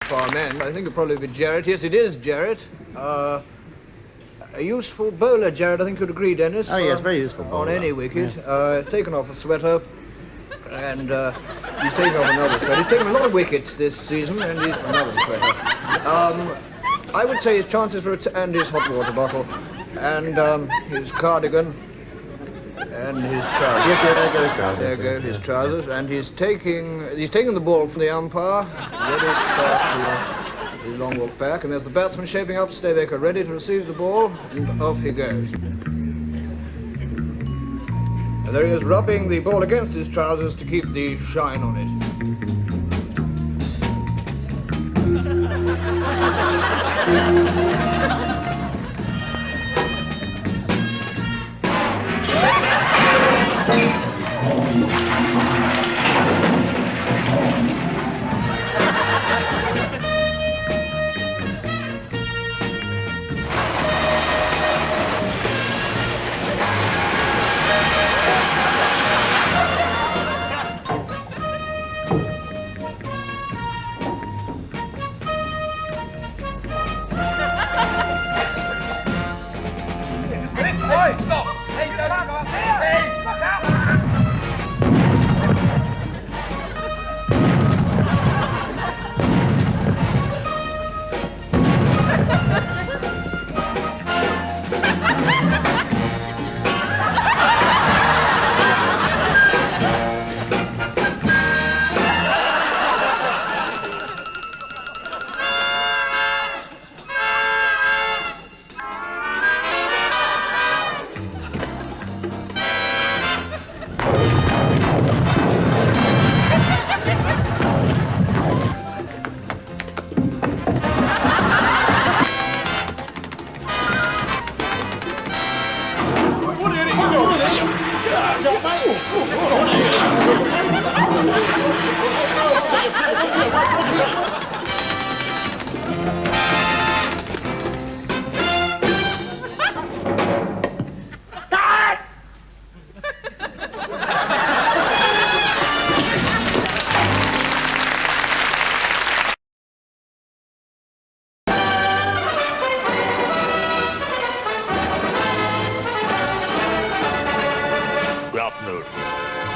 far men. I think it'll probably be Jarrett. Yes, it is Jarrett. A useful bowler, Jarrett. I think you'd agree, Dennis. Oh, yes, very useful bowler. On any wicket. Yes. Taken off a sweater. And he's taken off another sweater. He's taken a lot of wickets this season, and he's another sweater. I would say his chances for and his hot water bottle, and his cardigan, and his trousers. Yes, there go his trousers. There go his trousers, and he's taking the ball from the umpire. Ready to start his long walk back, and there's the batsman shaping up, Staybaker ready to receive the ball, and off he goes. And there he is, rubbing the ball against his trousers to keep the shine on it.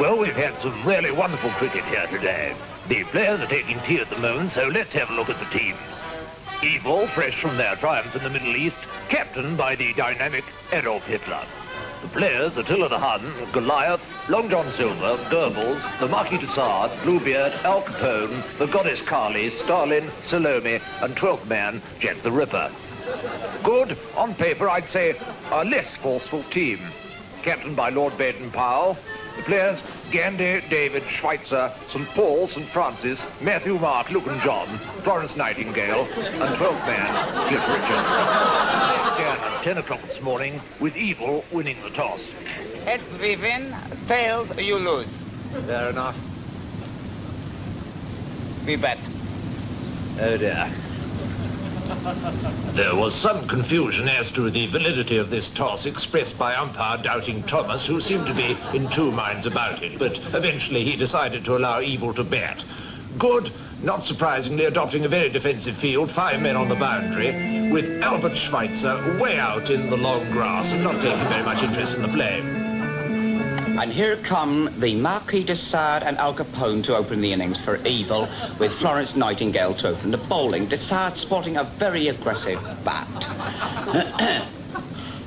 Well, we've had some really wonderful cricket here today. The players are taking tea at the moment, so let's have a look at the teams. Evil, fresh from their triumph in the Middle East, captained by the dynamic Adolf Hitler. The players, Attila the Hun, Goliath, Long John Silver, Goebbels, the Marquis de Sade, Bluebeard, Al Capone, the Goddess Kali, Stalin, Salome, and 12th man, Jack the Ripper. Good, on paper, I'd say a less forceful team. Captained by Lord Baden-Powell. The players, Gandy, David, Schweitzer, St. Paul, St. Francis, Matthew, Mark, Luke and John, Florence Nightingale, and 12th man, Cliff Richard. Began at 10 o'clock this morning, with Evil winning the toss. Heads we win, tails you lose. Fair enough. We bet. Oh dear. There was some confusion as to the validity of this toss expressed by umpire Doubting Thomas, who seemed to be in two minds about it, but eventually he decided to allow Evil to bat. Good, not surprisingly adopting a very defensive field, 5 men on the boundary, with Albert Schweitzer way out in the long grass and not taking very much interest in the play. And here come the Marquis de Sade and Al Capone to open the innings for Evil, with Florence Nightingale to open the bowling. De Sade sporting a very aggressive bat.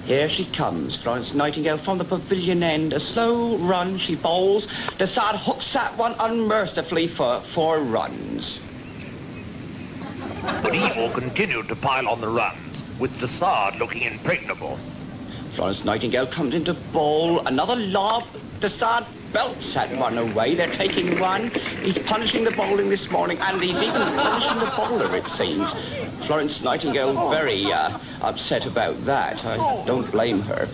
Here she comes, Florence Nightingale from the pavilion end. A slow run, she bowls. De Sade hooks that one unmercifully for 4 runs. But Evil continued to pile on the runs, with De Sade looking impregnable. Florence Nightingale comes into bowl. Another lob. De Sade belts that one away. They're taking one. He's punishing the bowling this morning, and he's even punishing the bowler, it seems. Florence Nightingale very upset about that. I don't blame her.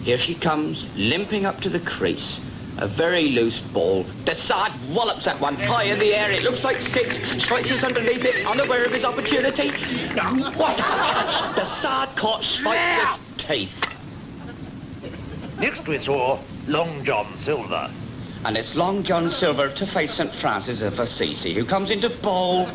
Here she comes, limping up to the crease. A very loose ball. De Sade wallops that one high in the air. It looks like 6. Schweitzer's underneath it, unaware of his opportunity. What a catch! De Sade caught Schweitzer's teeth. Next we saw Long John Silver. And it's Long John Silver to face St. Francis of Assisi, who comes into bowl.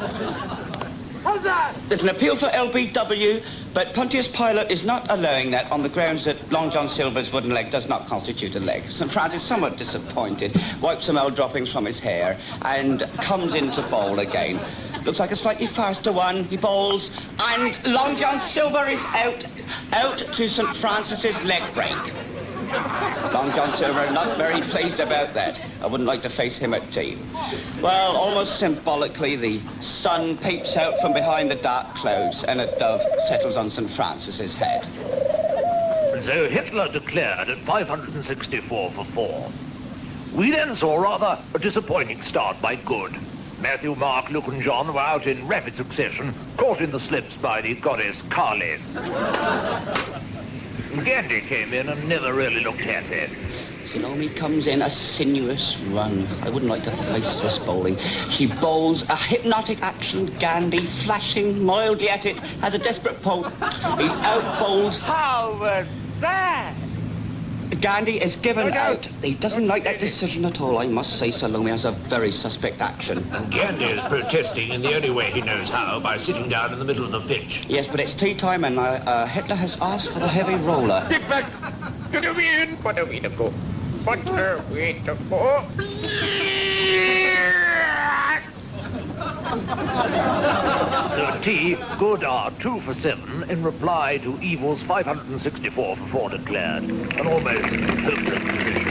How's that? There's an appeal for LBW, but Pontius Pilate is not allowing that on the grounds that Long John Silver's wooden leg does not constitute a leg. St. Francis, somewhat disappointed, wipes some old droppings from his hair and comes into bowl again. Looks like a slightly faster one. He bowls, and Long John Silver is out to St. Francis's leg break. Long John Silver not very pleased about that. I wouldn't like to face him at tea. Well, almost symbolically, the sun peeps out from behind the dark clouds and a dove settles on St. Francis's head. So Hitler declared at 564 for 4. We then saw rather a disappointing start by Good. Matthew, Mark, Luke and John were out in rapid succession, caught in the slips by the goddess Kali. Gandhi came in and never really looked happy. Salome comes in a sinuous run. I wouldn't like to face this bowling. She bowls a hypnotic action. Gandhi, flashing, mildly at it, has a desperate pull. He's out bowled. How was that? Gandhi is given out. He doesn't like that decision at all. I must say Salome has a very suspect action. And Gandhi is protesting in the only way he knows how, by sitting down in the middle of the pitch. Yes, but it's tea time and Hitler has asked for the heavy roller. Get back to the wind. What a way to go. What a way to go. The tea, Good are 2 for 7 in reply to Evil's 564 for 4 declared. An almost hopeless position.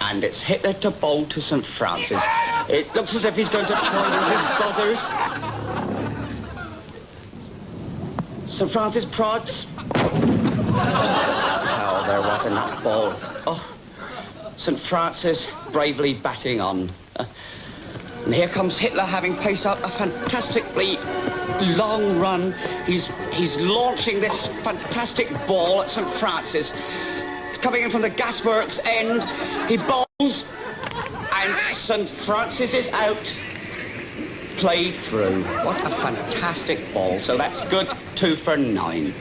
And it's Hitler to bowl to St. Francis. It looks as if he's going to try with his buzzers. St. Francis prods. Oh, there was enough ball. Oh, St. Francis bravely batting on. And here comes Hitler, having paced out a fantastically long run. He's launching this fantastic ball at St. Francis. It's coming in from the gasworks end. He bowls, and St. Francis is out. Played through. What a fantastic ball. So that's Good, 2 for 9.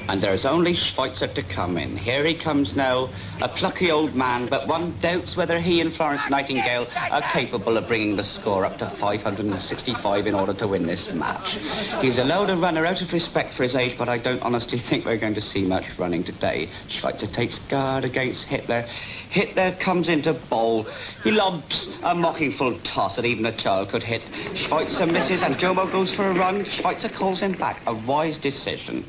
And there's only Schweitzer to come in. Here he comes now, a plucky old man, but one doubts whether he and Florence Nightingale are capable of bringing the score up to 565 in order to win this match. He's allowed a runner out of respect for his age, but I don't honestly think we're going to see much running today. Schweitzer takes guard against Hitler. Hitler comes into bowl. He lobs a mocking full toss that even a child could hit. Schweitzer misses and Jomo goes for a run. Schweitzer calls him back. A wise decision.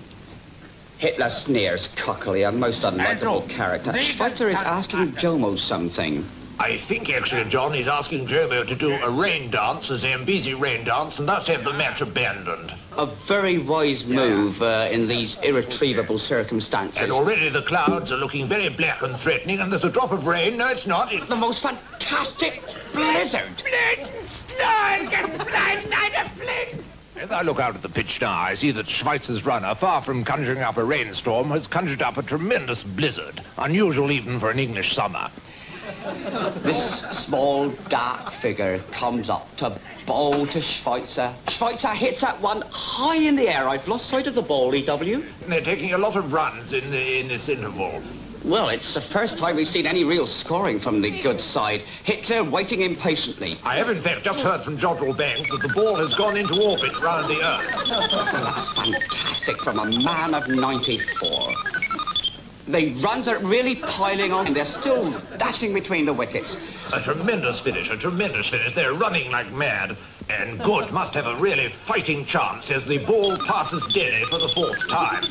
Hitler sneers cockily, a most unlikable character. Schweitzer is asking Jomo something. I think, actually, John, he's asking Jomo to do a rain dance, a Zambezi rain dance, and thus have the match abandoned. A very wise move in these irretrievable circumstances. And already the clouds are looking very black and threatening, and there's a drop of rain. No, it's not. It's the most fantastic blizzard. As I look out at the pitch now, I see that Schweitzer's runner, far from conjuring up a rainstorm, has conjured up a tremendous blizzard, unusual even for an English summer. This small, dark figure comes up to bowl to Schweitzer. Schweitzer hits that one high in the air. I've lost sight of the ball, E.W. They're taking a lot of runs in this interval. Well, it's the first time we've seen any real scoring from the Good side. Hitler waiting impatiently. I have, in fact, just heard from Jodrell Bank that the ball has gone into orbit round the Earth. That's fantastic from a man of 94. The runs are really piling on, and they're still dashing between the wickets. A tremendous finish, a tremendous finish. They're running like mad. And Good must have a really fighting chance as the ball passes Delhi for the 4th time.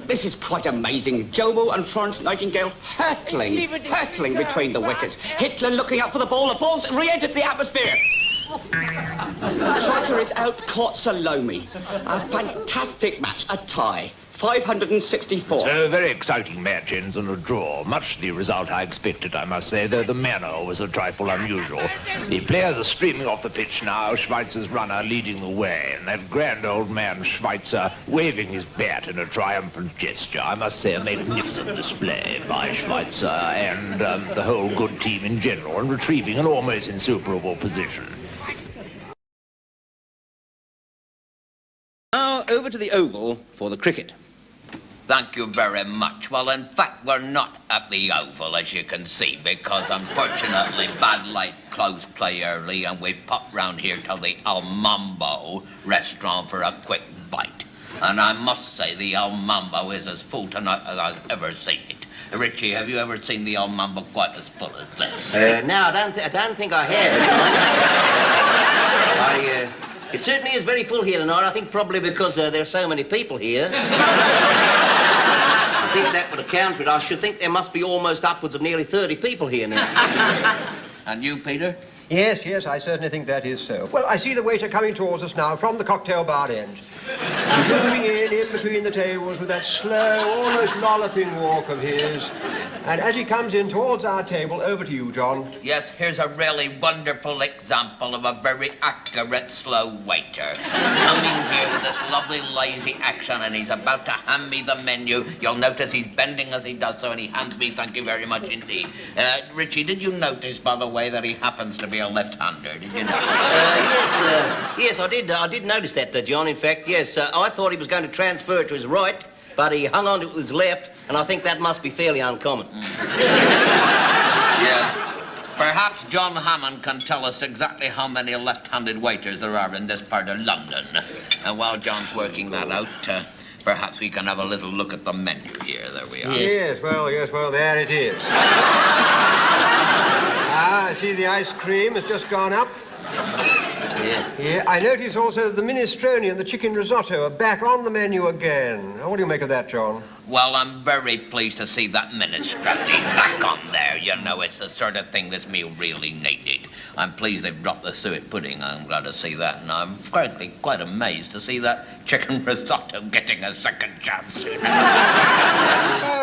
This is quite amazing. Jomo and Florence Nightingale hurtling between the wickets. Hitler looking up for the ball. The ball's re-entered the atmosphere. Schweitzer is out, caught Salome. A fantastic match, a tie. 564. So a very exciting match ends in a draw. Much the result I expected, I must say, though the manner was a trifle unusual. The players are streaming off the pitch now, Schweitzer's runner leading the way, and that grand old man Schweitzer waving his bat in a triumphant gesture. I must say a magnificent display by Schweitzer and the whole Good team in general, and retrieving an almost insuperable position. Now over to the Oval for the cricket. Thank you very much. Well, in fact, we're not at the Oval, as you can see, because unfortunately bad light closed play early, and we popped round here to the El Mambo restaurant for a quick bite. And I must say, the El Mambo is as full tonight as I've ever seen it. Richie, have you ever seen the El Mambo quite as full as this? No, I don't think I have. It certainly is very full here tonight. I think probably because there are so many people here. I think that would account for it. I should think there must be almost upwards of nearly 30 people here now. And you, Peter? Yes, yes, I certainly think that is so. Well, I see the waiter coming towards us now from the cocktail bar end. Moving in between the tables with that slow, almost lolloping walk of his. And as he comes in towards our table, over to you, John. Yes, here's a really wonderful example of a very accurate slow waiter. Coming here with this lovely lazy action, and he's about to hand me the menu. You'll notice he's bending as he does so, and he hands me, thank you very much indeed. Richie, did you notice, by the way, that he happens to be a left-hander? Did you notice? Yes, I did notice that, John. In fact, yes, I thought he was going to transfer it to his right, but he hung on to it with his left, and I think that must be fairly uncommon. Yes. Perhaps John Hammond can tell us exactly how many left-handed waiters there are in this part of London. And while John's working that out, perhaps we can have a little look at the menu here. There we are. Yes, well, there it is. I see the ice cream has just gone up. Yeah, I notice also the minestrone and the chicken risotto are back on the menu again. Now, what do you make of that, John? Well, I'm very pleased to see that minestrone back on there. You know, it's the sort of thing this meal really needed. I'm pleased they've dropped the suet pudding. I'm glad to see that. And I'm frankly quite amazed to see that chicken risotto getting a second chance.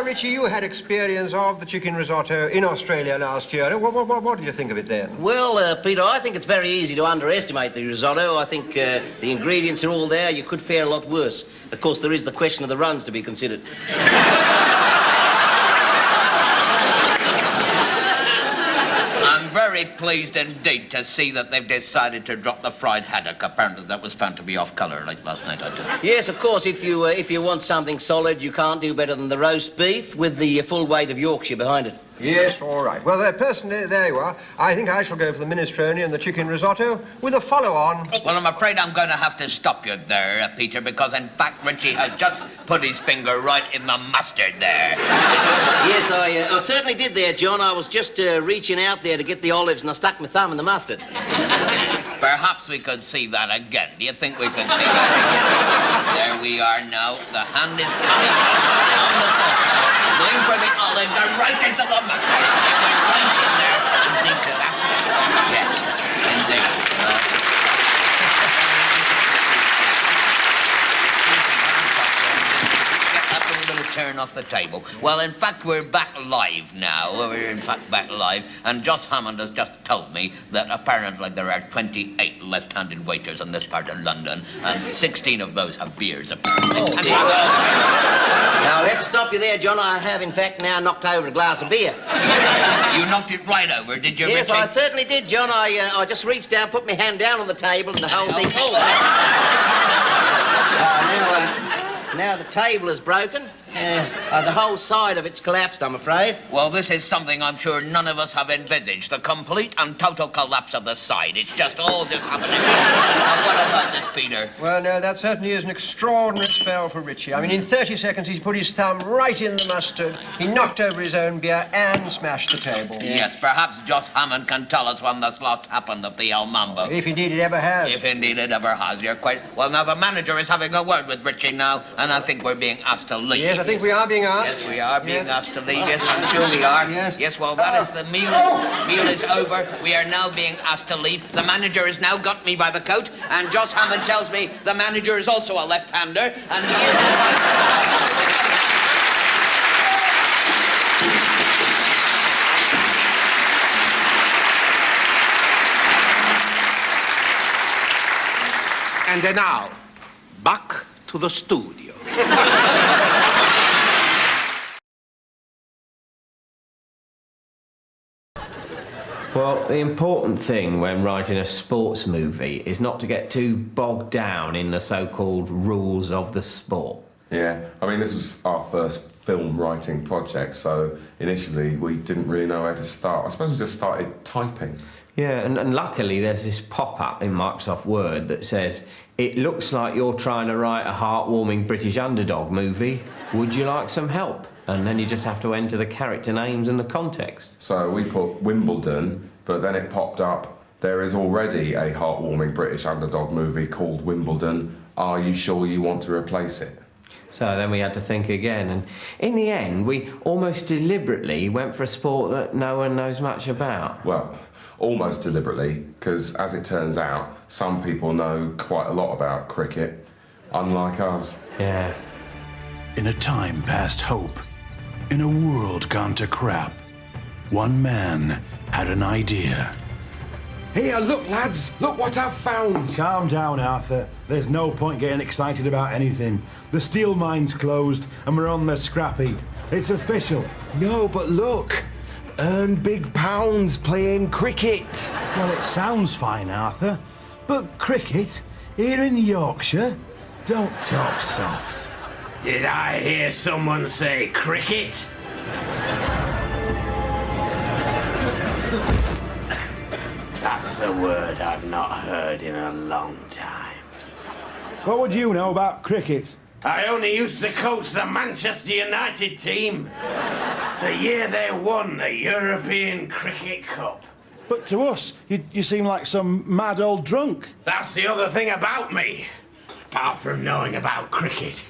Richie, you had experience of the chicken risotto in Australia last year. What did you think of it then? Well, Peter, I think it's very easy to underestimate the risotto. I think the ingredients are all there. You could fare a lot worse. Of course, there is the question of the runs to be considered. I'm very pleased indeed to see that they've decided to drop the fried haddock. Apparently that was found to be off colour late last night, I did. Yes, of course, if you want something solid, you can't do better than the roast beef with the full weight of Yorkshire behind it. Yes, all right. Well, personally, there you are. I think I shall go for the minestrone and the chicken risotto with a follow-on. Well, I'm afraid I'm going to have to stop you there, Peter, because in fact Richie has just put his finger right in the mustard there. Yes, I certainly did there, John. I was just reaching out there to get the olives and I stuck my thumb in the mustard. Perhaps we could see that again. Do you think we could see that again? There we are now. The hand is coming on the sauce. Going for the olives and right into the mustard. It went right in there and see to that. Yes, indeed. Get that little turn off the table. Well, in fact, we're back live now. We're in fact back live. And Joss Hammond has just told me that apparently there are 28 left-handed waiters in this part of London, and 16 of those have beards, apparently. Oh, dear. Now, I have to stop you there, John. I have, in fact, now knocked over a glass of beer. You knocked it right over, did you, Yes, Richie? I certainly did, John. I just reached down, put my hand down on the table, and the whole thing... Now the table is broken. The whole side of it's collapsed, I'm afraid. Well, this is something I'm sure none of us have envisaged. The complete and total collapse of the side. It's just all just happening. Now, what about this, Peter? Well, no, that certainly is an extraordinary spell for Richie. I mean, in 30 seconds, he's put his thumb right in the mustard. He knocked over his own beer and smashed the table. Yes, perhaps Joss Hammond can tell us when this last happened at the El Mambo. If indeed it ever has. If indeed it ever has. You're quite... Well, now, the manager is having a word with Richie now, and I think we're being asked to leave. Yes, I think we are being asked. Yes, we are being asked to leave. Yes, I'm sure we are. Yes. Well, that is the meal. Meal is over. We are now being asked to leave. The manager has now got me by the coat, and Joss Hammond tells me the manager is also a left-hander, and he is... And now, back to the studio. Well, the important thing when writing a sports movie is not to get too bogged down in the so-called rules of the sport. Yeah, I mean, this was our first film writing project, so initially we didn't really know where to start. I suppose we just started typing. Yeah, and luckily there's this pop-up in Microsoft Word that says, "It looks like you're trying to write a heartwarming British underdog movie. Would you like some help?" And then you just have to enter the character names and the context. So we put Wimbledon, but then it popped up, "There is already a heartwarming British underdog movie called Wimbledon. Are you sure you want to replace it?" So then we had to think again, and in the end we almost deliberately went for a sport that no one knows much about. Well, almost deliberately, because as it turns out, some people know quite a lot about cricket, unlike us. Yeah. In a time past hope, in a world gone to crap, one man had an idea. Here, look, lads, look what I've found. Calm down, Arthur. There's no point getting excited about anything. The steel mine's closed and we're on the scrap heap. It's official. No, but look. Earn big pounds playing cricket. Well, it sounds fine, Arthur. But cricket, here in Yorkshire, don't talk soft. Did I hear someone say cricket? That's a word I've not heard in a long time. What would you know about cricket? I only used to coach the Manchester United team. The year they won the European Cricket Cup. But to us, you seem like some mad old drunk. That's the other thing about me. Apart from knowing about cricket,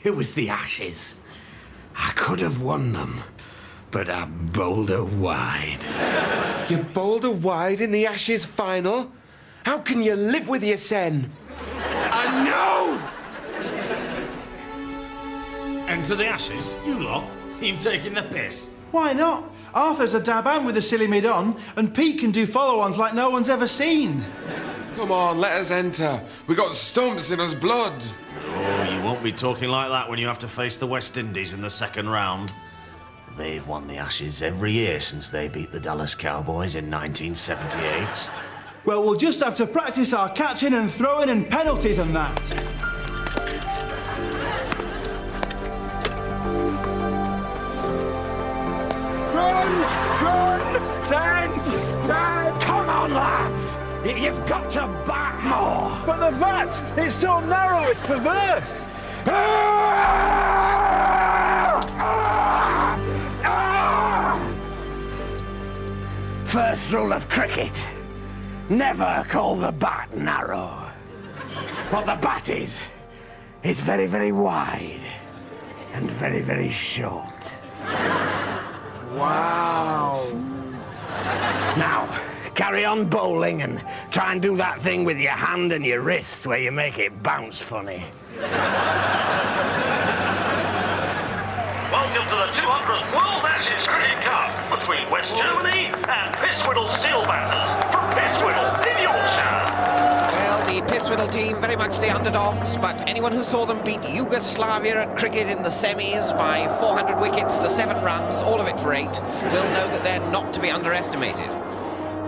it was the Ashes. I could have won them, but I bowled her wide. You bowled her wide in the Ashes final? How can you live with your sen? I know! Enter the Ashes? You lot? You taking the piss? Why not? Arthur's a dab-am with a silly mid-on, and Pete can do follow-ons like no one's ever seen. Come on, let us enter. We got stumps in us blood. Oh, you won't be talking like that when you have to face the West Indies in the second round. They've won the Ashes every year since they beat the Dallas Cowboys in 1978. Well, we'll just have to practice our catching and throwing and penalties and that. Run! 10! Come on, lads! You've got to bat more! But the bat, it's so narrow, it's perverse! First rule of cricket, never call the bat narrow. What the bat is very, very wide and very, very short. Wow. Now, carry on bowling and try and do that thing with your hand and your wrist where you make it bounce funny. Welcome to the 200th World Ashes Cricket Cup between West Germany and Pisswhiddle Steel Batters from Pisswhiddle in Yorkshire. Well, the Pisswhiddle team very much the underdogs, but anyone who saw them beat Yugoslavia at cricket in the semis by 400 wickets to 7 runs, all of it for 8, will know that they're not to be underestimated.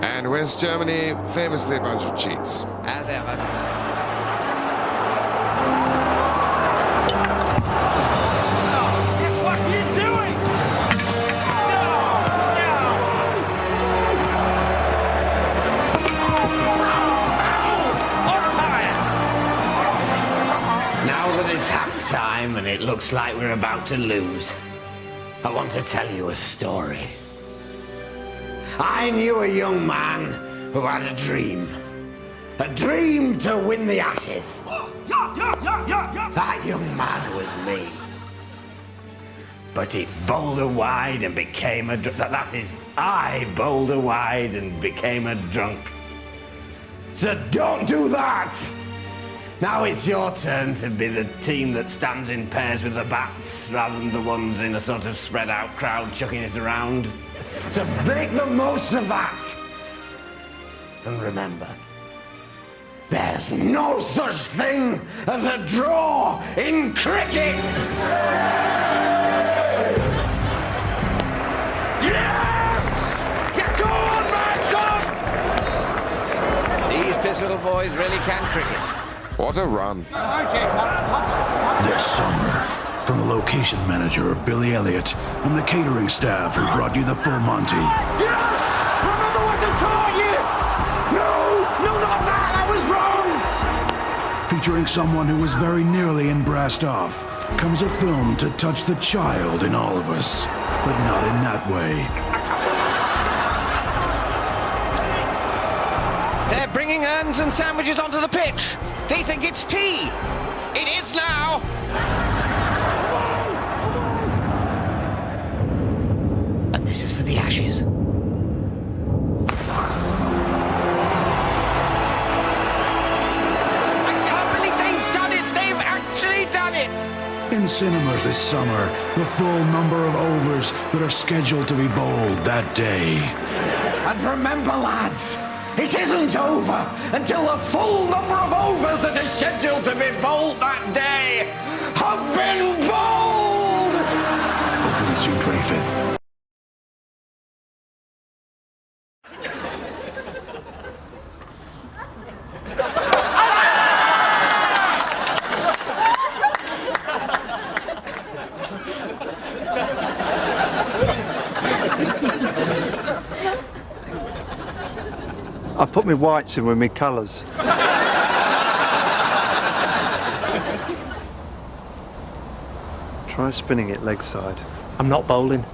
And West Germany, famously a bunch of cheats. As ever. Time and it looks like we're about to lose. I want to tell you a story. I knew a young man who had a dream to win the Ashes. That young man was me. But he bowled her wide and became a that is, I bowled her wide and became a drunk. So don't do that! Now it's your turn to be the team that stands in pairs with the bats rather than the ones in a sort of spread out crowd chucking it around. So make the most of that! And remember, there's no such thing as a draw in cricket! Yes! Yeah, go on, my son! These Pisswhiddle boys really can cricket. What a run. This summer, from the location manager of Billy Elliot and the catering staff who brought you the full Monty. Yes! Remember what I taught you! No, not that! I was wrong! Featuring someone who was very nearly in Brassed Off, comes a film to touch the child in all of us, but not in that way. They're bringing urns and sandwiches onto the pitch. They think it's tea. It is now. And this is for the Ashes. I can't believe they've done it. They've actually done it. In cinemas this summer, the full number of overs that are scheduled to be bowled that day. And remember, lads, it isn't over until the full number of overs that are scheduled to be bowled that day have been bowled! Opens June 25th. I put my whites in with my colours. Try spinning it leg side. I'm not bowling.